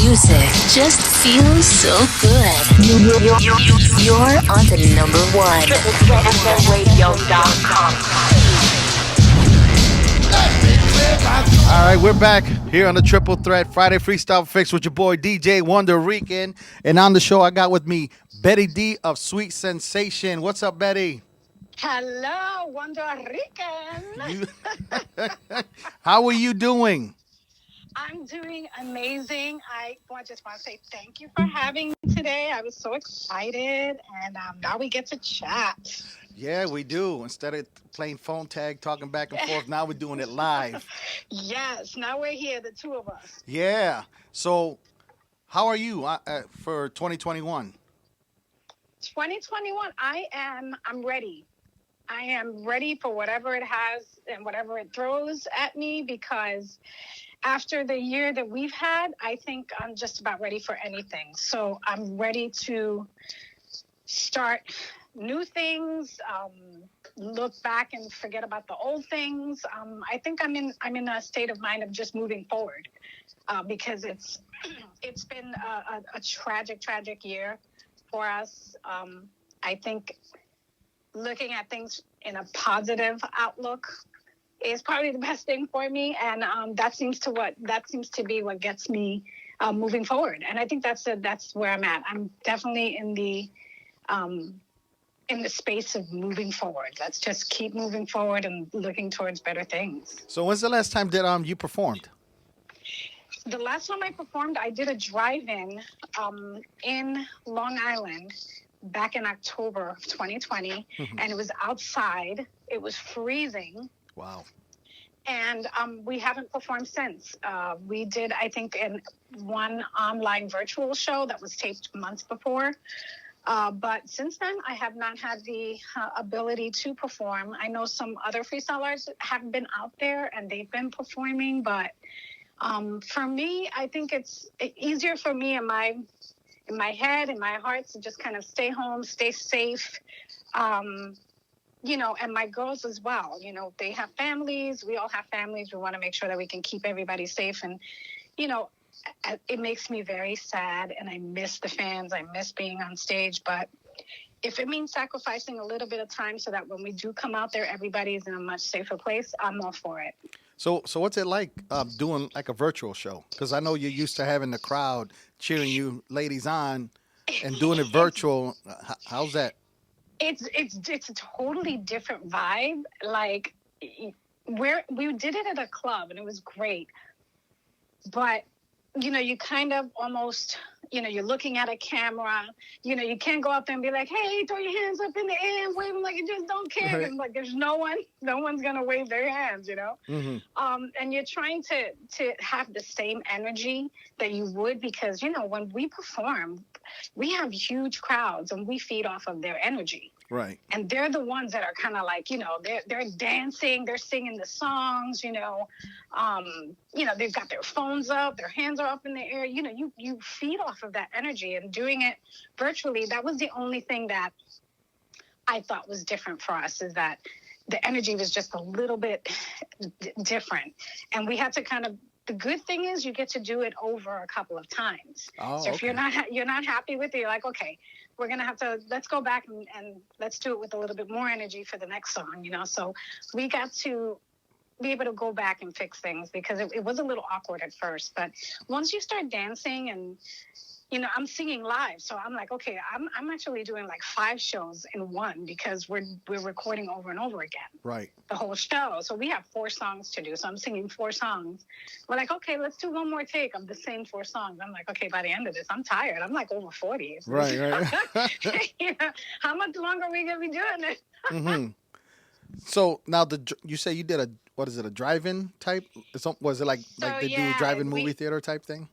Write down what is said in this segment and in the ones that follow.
music just feels so good. You're on the number one. TripleThreatFMRadio.com. All right, we're back here on the Triple Threat Friday Freestyle Fix with your boy DJ Wonderrican. And on the show, I got with me Betty D of Sweet Sensation. What's up, Betty? Hello, Wonderrican. You, how are you doing? I'm doing amazing. Just want to say thank you for having me today. I was so excited, and now we get to chat. Yeah, we do. Instead of playing phone tag, talking back and forth, now we're doing it live. Yes, now we're here, the two of us. Yeah. So, how are you for 2021? 2021, I'm ready. I am ready for whatever it has and whatever it throws at me, because after the year that we've had, I think I'm just about ready for anything. So I'm ready to start new things, look back and forget about the old things. I think I'm in a state of mind of just moving forward, because it's been a tragic year for us. I think looking at things in a positive outlook is probably the best thing for me, and that seems to be what gets me moving forward. And I think that's where I'm at. I'm definitely in the space of moving forward. Let's just keep moving forward and looking towards better things. So, when's the last time that you performed? The last time I performed, I did a drive-in in Long Island back in October of 2020, and it was outside. It was freezing. Wow. And we haven't performed since. We did, I think, in one online virtual show that was taped months before. But since then, I have not had the ability to perform. I know some other freestylers have been out there and they've been performing, but for me, I think it's easier for me in my head, in my heart, to just kind of stay home, stay safe. And my girls as well, they have families. We all have families. We want to make sure that we can keep everybody safe. And, it makes me very sad, and I miss the fans. I miss being on stage. But if it means sacrificing a little bit of time so that when we do come out there, everybody's in a much safer place, I'm all for it. So what's it like doing like a virtual show? Because I know you're used to having the crowd cheering you ladies on, and doing it virtual. How's that? It's a totally different vibe. Like, we did it at a club and it was great, but you kind of almost, you're looking at a camera. You can't go out there and be like, hey, throw your hands up in the air and wave them like you just don't care. Right. Like, there's no one's gonna wave their hands, Mm-hmm. And you're trying to have the same energy that you would, because when we perform, we have huge crowds and we feed off of their energy. Right. And they're the ones that are kind of like, they're dancing, they're singing the songs, they've got their phones up, their hands are up in the air. You feed off of that energy, and doing it virtually, that was the only thing that I thought was different for us, is that the energy was just a little bit different. And we had to the good thing is you get to do it over a couple of times. Oh, so if you're not happy with it, you're like, okay, we're going to have to, let's go back and let's do it with a little bit more energy for the next song, So we got to be able to go back and fix things, because it was a little awkward at first. But once you start dancing and, I'm singing live. So I'm like, okay, I'm actually doing like 5 shows in one, because we're recording over and over again. Right. The whole show. So we have 4 songs to do. So I'm singing 4 songs. We're like, okay, let's do one more take of the same 4 songs. I'm like, okay, by the end of this, I'm tired. I'm like over 40. Right. How much longer are we going to be doing this? Mm-hmm. So now you say you did a drive-in type? Was it like they do a drive-in movie theater type thing?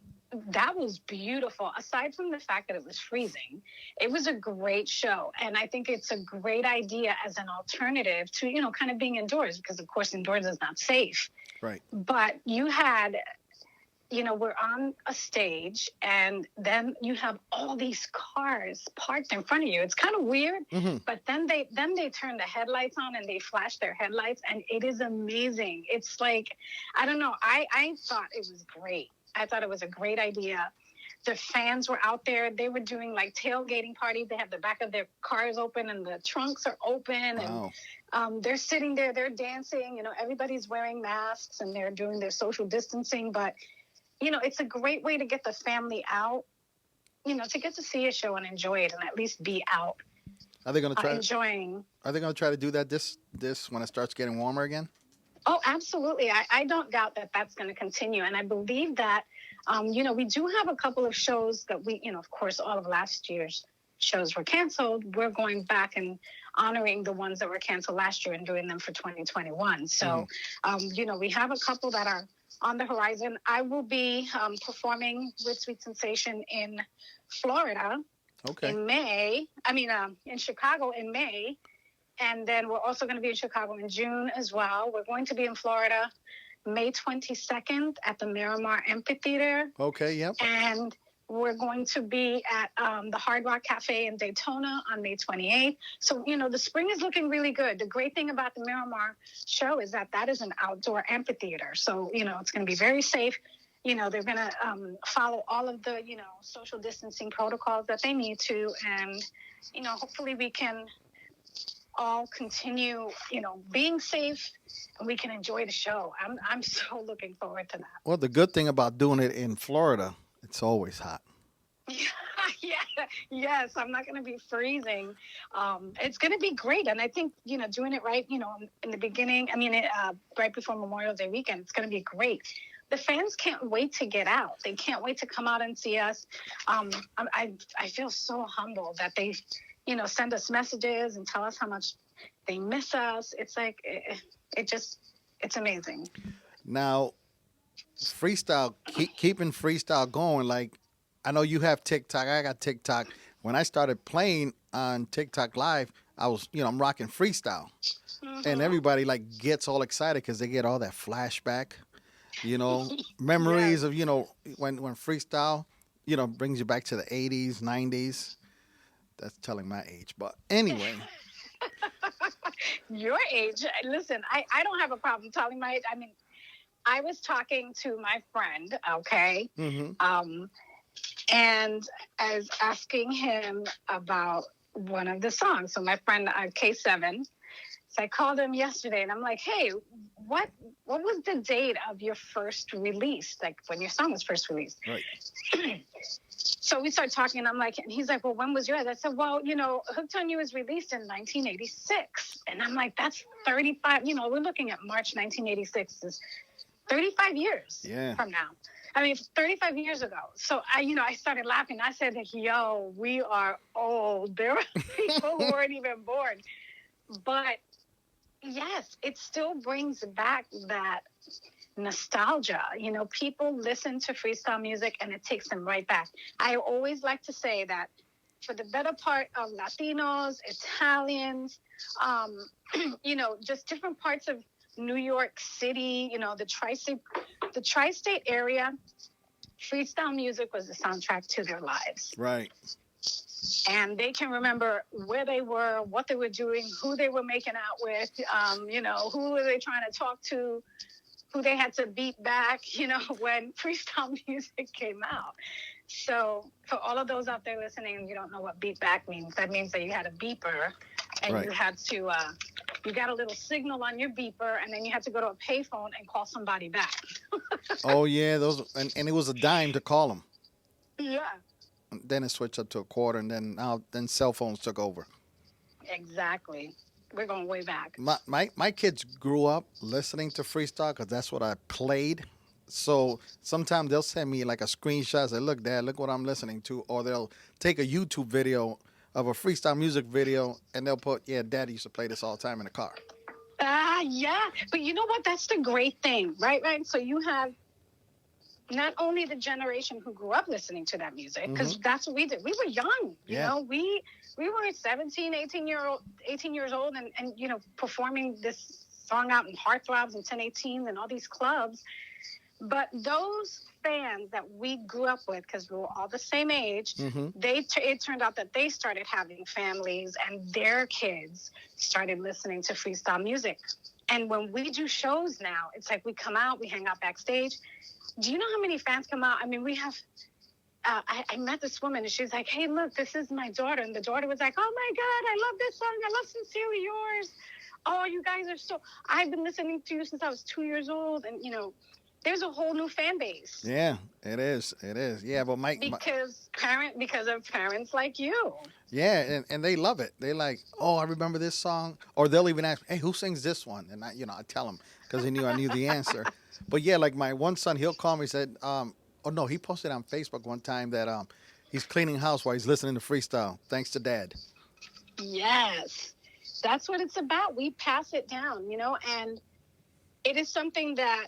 That was beautiful. Aside from the fact that it was freezing, it was a great show. And I think it's a great idea as an alternative to, kind of being indoors, because of course indoors is not safe. Right. But you had, we're on a stage, and then you have all these cars parked in front of you. It's kind of weird, but then they turn the headlights on and they flash their headlights, and it is amazing. It's like, I don't know. I thought it was great. I thought it was a great idea. the fans were out there. They were doing like tailgating parties. They have the back of their cars open and the trunks are open. Wow. And they're sitting there, they're dancing. You know, everybody's wearing masks and they're doing their social distancing. But, you know, it's a great way to get the family out, you know, to get to see a show and enjoy it and at least be out. Are they going to try enjoying? Are they going to try to do that this when it starts getting warmer again? Oh, absolutely. I don't doubt that that's going to continue. And I believe that, you know, we do have a couple of shows that we, you know, of course, all of last year's shows were canceled. We're going back and honoring the ones that were canceled last year and doing them for 2021. So, you know, we have a couple that are on the horizon. I will be performing with Sweet Sensation in Florida in May. In Chicago in May. And then we're also going to be in Chicago in June as well. We're going to be in Florida May 22nd at the Miramar Amphitheater. Okay, yep. And we're going to be at the Hard Rock Cafe in Daytona on May 28th. So, you know, the spring is looking really good. The great thing about the Miramar show is that is an outdoor amphitheater. So, you know, it's going to be very safe. You know, they're going to follow all of the, you know, social distancing protocols that they need to. And, you know, hopefully we can all continue, you know, being safe, and we can enjoy the show. I'm so looking forward to that. Well, the good thing about doing it in Florida, it's always hot. Yes, I'm not going to be freezing. It's going to be great, and I think, you know, doing it right, you know, in the beginning, right before Memorial Day weekend, it's going to be great. The fans can't wait to get out. They can't wait to come out and see us. I feel so humbled that they, you know, send us messages and tell us how much they miss us. It's like, it's amazing. Now, freestyle, keeping freestyle going. Like, I know you have TikTok. I got TikTok. When I started playing on TikTok Live, I was, you know, I'm rocking freestyle. And everybody, like, gets all excited because they get all that flashback, you know, memories of, you know, when freestyle, you know, brings you back to the 80s, 90s. That's telling my age, but anyway. Your age. Listen, I don't have a problem telling my age. I mean, I was talking to my friend, okay? And I was asking him about one of the songs. So my friend, K7, so I called him yesterday and I'm like, hey, what was the date of your first release? Like when your song was first released? Right. So we started talking, and I'm like, and he's like, well, when was yours? I said, well, you know, Hooked on You was released in 1986. And I'm like, that's 35, you know, we're looking at March 1986 is 35 years from now. I mean, 35 years ago. So I started laughing. I said, yo, we are old. There are people who weren't even born. But yes, it still brings back that nostalgia. You know, people listen to freestyle music and it takes them right back. I always like to say that for the better part of Latinos, Italians, you know, just different parts of New York City, you know, the tri-state area, freestyle music was the soundtrack to their lives. Right. And they can remember where they were, what they were doing, who they were making out with, you know, who were they trying to talk to, who they had to beat back, you know, when freestyle music came out. So for all of those out there listening, and you don't know what beat back means, that means that you had a beeper and you had to, you got a little signal on your beeper and then you had to go to a payphone and call somebody back. Oh, yeah. And it was a dime to call them. Yeah. Then it switched up to a quarter, and then cell phones took over. Exactly. We're going way back. My kids grew up listening to freestyle because that's what I played. So sometimes they'll send me like a screenshot, say, look, Dad, look what I'm listening to. Or they'll take a YouTube video of a freestyle music video, and they'll put, yeah, Dad used to play this all the time in the car. Yeah. But you know what? That's the great thing, right? So you have not only the generation who grew up listening to that music, because that's what we did. We were young, you know. We were 17, 18 years old and, you know, performing this song out in Heartthrobs and 1018 and all these clubs. But those fans that we grew up with, because we were all the same age, it turned out that they started having families and their kids started listening to freestyle music. And when we do shows now, it's like we come out, we hang out backstage. Do you know how many fans come out? I mean, we have I met this woman and she's like, hey, look, this is my daughter. And the daughter was like, oh my God, I love this song. I love Sincerely Yours. Oh, you guys are so, I've been listening to you since I was 2 years old. And, there's a whole new fan base. Yeah, it is. It is. Yeah, but because of parents like you. Yeah, and they love it. They like, oh, I remember this song, or they'll even ask, hey, who sings this one? And I tell them because they knew I knew the answer. But yeah, like my one son, he'll call me. Said, oh no, he posted on Facebook one time that he's cleaning house while he's listening to freestyle. Thanks to Dad. Yes, that's what it's about. We pass it down, and it is something that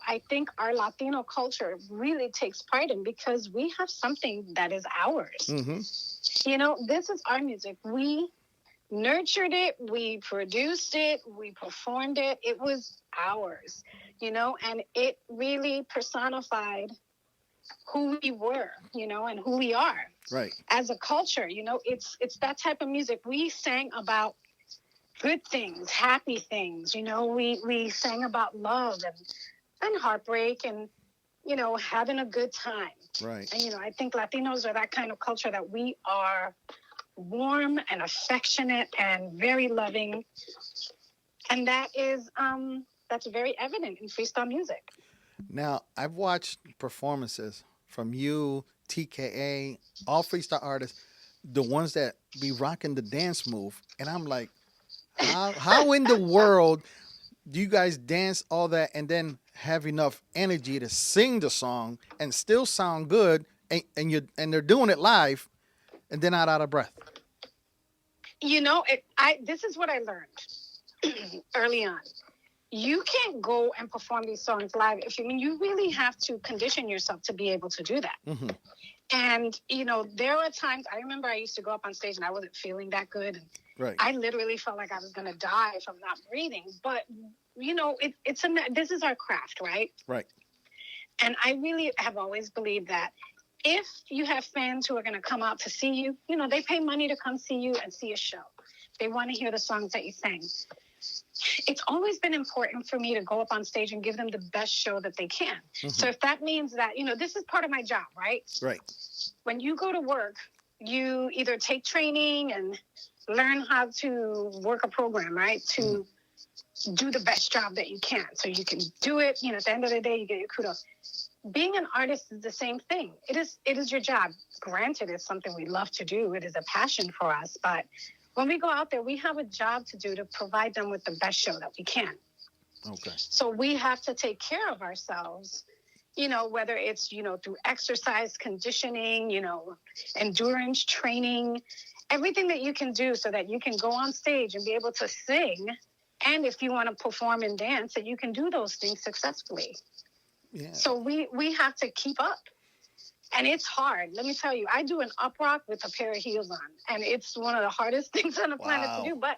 I think our Latino culture really takes pride in because we have something that is ours. Mm-hmm. This is our music. We nurtured it, we produced it, we performed it. It was ours, and it really personified who we were, and who we are. Right. As a culture, it's that type of music. We sang about good things, happy things, we sang about love and heartbreak and, having a good time. Right. And, I think Latinos are that kind of culture that we are warm and affectionate and very loving. And that is, that's very evident in freestyle music. Now, I've watched performances from you, TKA, all freestyle artists, the ones that be rocking the dance move. And I'm like, how in the world do you guys dance all that and then have enough energy to sing the song and still sound good and they're doing it live and they're not out of breath? This is what I learned early on. You can't go and perform these songs live you really have to condition yourself to be able to do that. Mm-hmm. And, there are times, I remember I used to go up on stage and I wasn't feeling that good. And right. I literally felt like I was going to die from not breathing. But, this is our craft, right? Right. And I really have always believed that if you have fans who are going to come out to see you, they pay money to come see you and see a show. They want to hear the songs that you sing. It's always been important for me to go up on stage and give them the best show that they can. Mm-hmm. So if that means that, this is part of my job, right? Right. When you go to work, you either take training and learn how to work a program, right? To do the best job that you can. So you can do it, at the end of the day, you get your kudos. Being an artist is the same thing. It is your job. Granted, it's something we love to do. It is a passion for us, but when we go out there, we have a job to do to provide them with the best show that we can. Okay. So we have to take care of ourselves, whether it's, through exercise, conditioning, endurance training, everything that you can do so that you can go on stage and be able to sing. And if you want to perform and dance, that you can do those things successfully. Yeah. So we have to keep up. And it's hard. Let me tell you, I do an up rock with a pair of heels on. And it's one of the hardest things on the planet to do. But,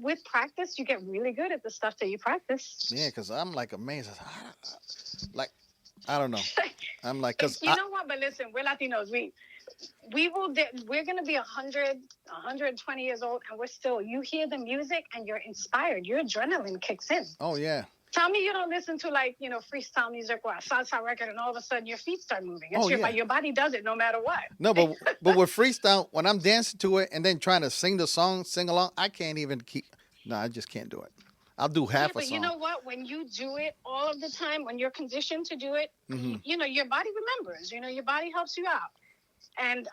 with practice, you get really good at the stuff that you practice. Yeah, because I'm like amazed. I don't know. I'm like, because you know what? But listen, we're Latinos. We're going to be 120 years old. And you hear the music and you're inspired. Your adrenaline kicks in. Oh, yeah. Tell me you don't listen to freestyle music or a salsa record and all of a sudden your feet start moving. Your body does it no matter what. No, but with freestyle, when I'm dancing to it and then trying to sing the song, sing along, I can't even I just can't do it. I'll do half a song. But you know what? When you do it all of the time, when you're conditioned to do it, your body remembers. Your body helps you out. And,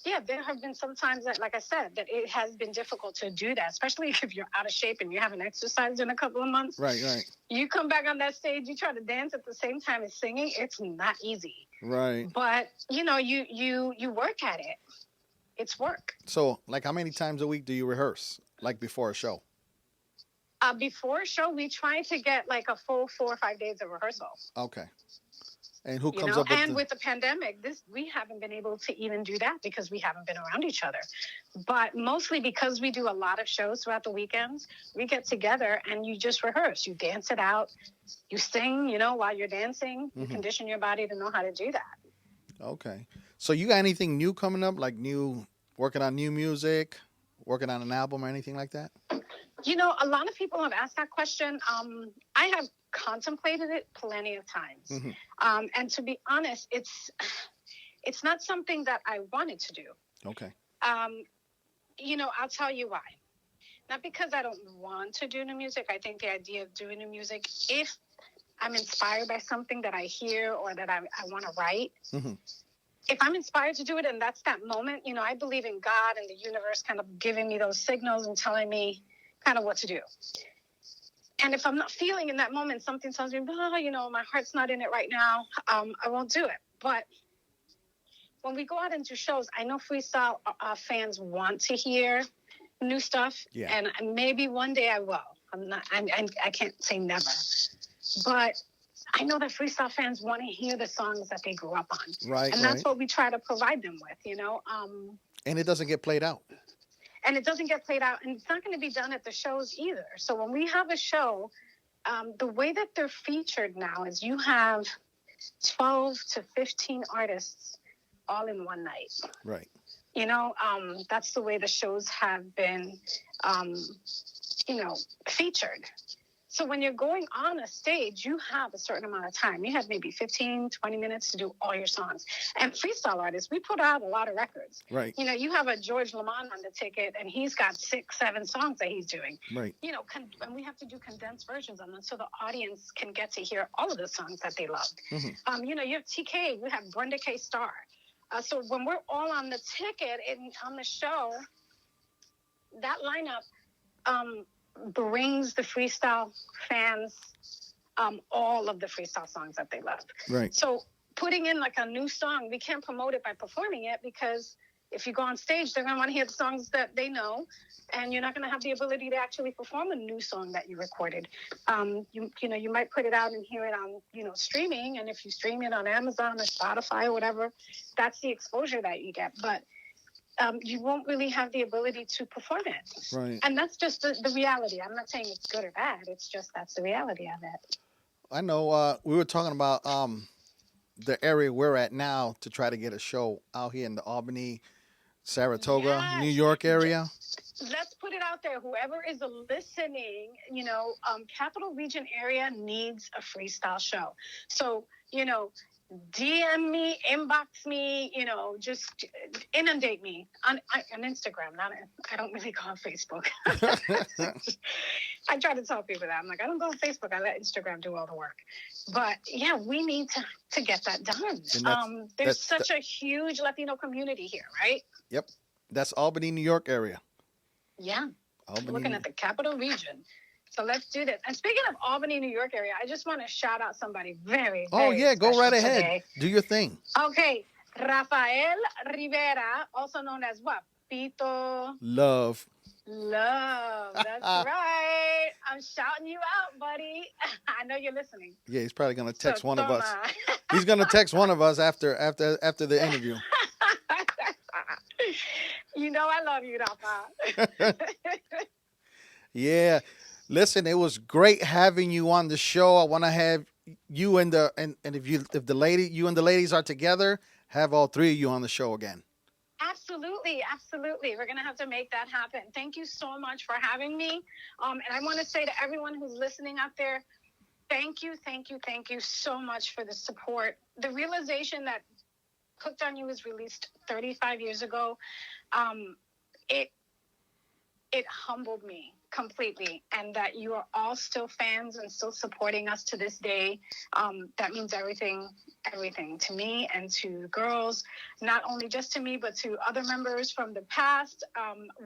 there have been some times that, like I said, that it has been difficult to do that, especially if you're out of shape and you haven't exercised in a couple of months. Right, right. You come back on that stage, you try to dance at the same time as singing. It's not easy. Right. But, you work at it. It's work. So, how many times a week do you rehearse, before a show? Before a show, we try to get, a full 4 or 5 days of rehearsal. Okay. And who comes up with and with the pandemic, we haven't been able to even do that because we haven't been around each other. But mostly because we do a lot of shows throughout the weekends, we get together and you just rehearse. You dance it out. You sing, while you're dancing. You condition your body to know how to do that. Okay. So you got anything new coming up, working on new music, working on an album or anything like that? A lot of people have asked that question. I have contemplated it plenty of times. Mm-hmm. And to be honest, it's not something that I wanted to do. Okay. I'll tell you why. Not because I don't want to do new music. I think the idea of doing new music, if I'm inspired by something that I hear or that I want to write, if I'm inspired to do it and that's that moment, I believe in God and the universe kind of giving me those signals and telling me kind of what to do. And if I'm not feeling in that moment, something tells me, my heart's not in it right now, I won't do it. But when we go out and do shows, I know freestyle fans want to hear new stuff. Yeah. And maybe one day I will. I can't say never. But I know that freestyle fans want to hear the songs that they grew up on. Right. And that's what we try to provide them with, And it doesn't get played out. And it doesn't get played out. And it's not going to be done at the shows either. So when we have a show, the way that they're featured now is you have 12 to 15 artists all in one night. Right. That's the way the shows have been, featured. So when you're going on a stage, you have a certain amount of time. You have maybe 15, 20 minutes to do all your songs. And freestyle artists, we put out a lot of records. Right. You have a George Lamont on the ticket, and he's got 6, 7 songs that he's doing. Right. And we have to do condensed versions on them so the audience can get to hear all of the songs that they loved. Mm-hmm. You have TK, you have Brenda K. Starr. So when we're all on the ticket and on the show, that lineup brings the freestyle fans all of the freestyle songs that they love. Right. So putting in like a new song, we can't promote it by performing it because if you go on stage, they're going to want to hear the songs that they know, and you're not going to have the ability to actually perform a new song that you recorded. You might put it out and hear it on, streaming, and if you stream it on Amazon or Spotify or whatever, that's the exposure that you get. But you won't really have the ability to perform it. Right. And that's just the reality. I'm not saying it's good or bad. It's just that's the reality of it. I know we were talking about the area we're at now to try to get a show out here in the Albany, Saratoga, New York area. Let's put it out there. Whoever is listening, Capital Region area needs a freestyle show. So, DM me, inbox me, just inundate me on Instagram. I don't really go on Facebook. I try to tell people that. I'm like, I don't go on Facebook. I let Instagram do all the work. But yeah, we need to get that done. There's such a huge Latino community here, right? Yep. That's Albany, New York area. Yeah. Albany. Looking at the Capital Region. So let's do this. And speaking of Albany, New York area, I just want to shout out somebody very, very go right ahead. Today. Do your thing. Okay. Rafael Rivera, also known as what? Pito. Love. That's right. I'm shouting you out, buddy. I know you're listening. Yeah, he's probably going to text one of us. He's going to text one of us after the interview. I love you, Rafa. Yeah. Listen, it was great having you on the show. I want to have you and you and the ladies are together, have all three of you on the show again. Absolutely. We're going to have to make that happen. Thank you so much for having me. And I want to say to everyone who's listening out there, thank you so much for the support. The realization that Hooked on You was released 35 years ago, it humbled me completely, and that you are all still fans and still supporting us to this day. That means everything to me and to the girls, not only just to me, but to other members from the past.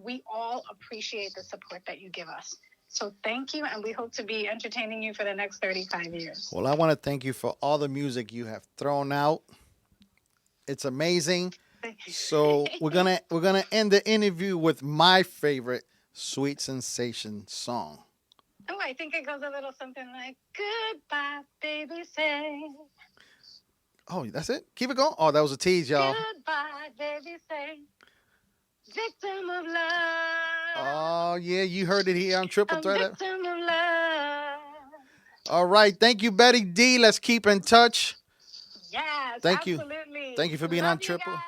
We all appreciate the support that you give us. So thank you, and we hope to be entertaining you for the next 35 years. Well, I want to thank you for all the music you have thrown out. It's amazing. So we're gonna end the interview with my favorite Sweet Sensation song. Oh, I think it goes a little something like, goodbye, baby, say. Oh, that's it? Keep it going? Oh, that was a tease, y'all. Goodbye, baby, say. Victim of love. Oh, yeah, you heard it here on Triple Threat. Victim of love. All right, thank you, Betty D. Let's keep in touch. Yes, thank absolutely. Thank you for being Love on Triple. Guys.